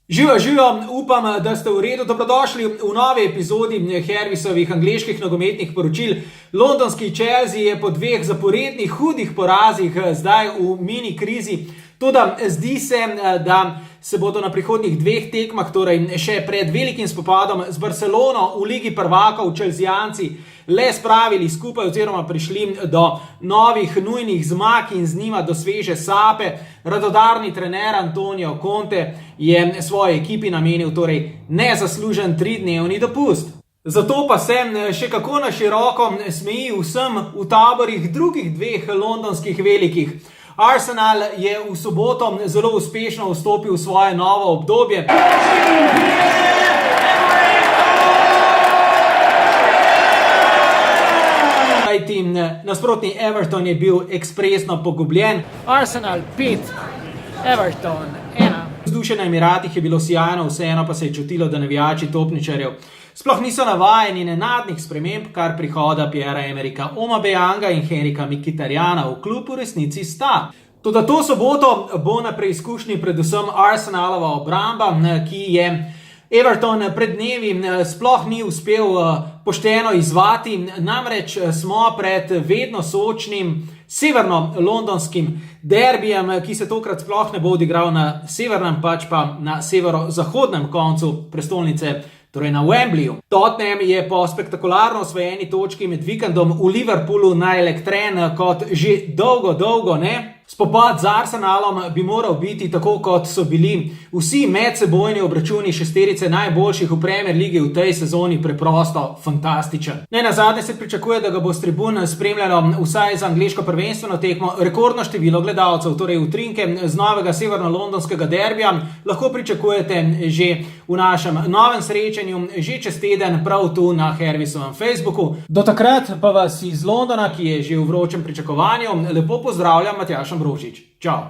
Živijo, upam, da ste v redu. Dobrodošli v novi epizodi Hervisovih angleških nogometnih poročil. Londonski Chelsea je po dveh zaporednih hudih porazih zdaj v mini krizi. Toda zdi se, da se bodo na prihodnjih dveh tekmah, torej še pred velikim spopadom z Barcelono v Ligi prvakov, Chelseajanci le spravili skupaj oziroma prišli do novih nujnih zmag in z njima do sveže sape. Radodarni trener Antonio Conte je svoji ekipi namenil torej nezaslužen 3-dnevni dopust. Zato pa se še kako na široko smeji vsem v taborih drugih dveh londonskih velikih. Arsenal je v soboto zelo uspešno vstopil v svoje novo obdobje. Nasprotni Everton je bil ekspresno pogubljen. Arsenal 5, Everton 1. Vzdušje na Emiratih je bilo sijajno, vseeno pa se je čutilo, da navijači topničarjev sploh niso navajeni nenadnih sprememb, kar prihoda Pierre-Emericka Aubameyanga in Henrika Mkhitarjana v klub v resnici sta. Toda to soboto bo na preizkušnji predvsem Arsenalova obramba, ki je Everton pred dnevi sploh ni uspel pošteno izvati, namreč smo pred vedno sočnim severno-londonskim derbijem, ki se tokrat sploh ne bo odigral na severnem, pač pa na severozahodnem koncu prestolnice, torej na Wembleyju. Tottenham je po spektakularno osvojeni točki med vikendom v Liverpoolu naelektren kot že dolgo ne. Spopad z Arsenalom bi moral biti, tako kot so bili vsi medsebojni obračuni šesterice najboljših v Premier Ligi v tej sezoni, preprosto fantastičen. Nenazadnje se pričakuje, da ga bo s tribun spremljalo vsaj za angleško prvenstveno tekmo rekordno število gledalcev, torej utrinke z novega severno-londonskega derbija lahko pričakujete že v našem novem srečanju, že čez teden prav tu na Hervisovem Facebooku. Do takrat pa vas iz Londona, ki je že v vročem pričakovanju, lepo pozdravljam Matjaž Ambrožič. Čau!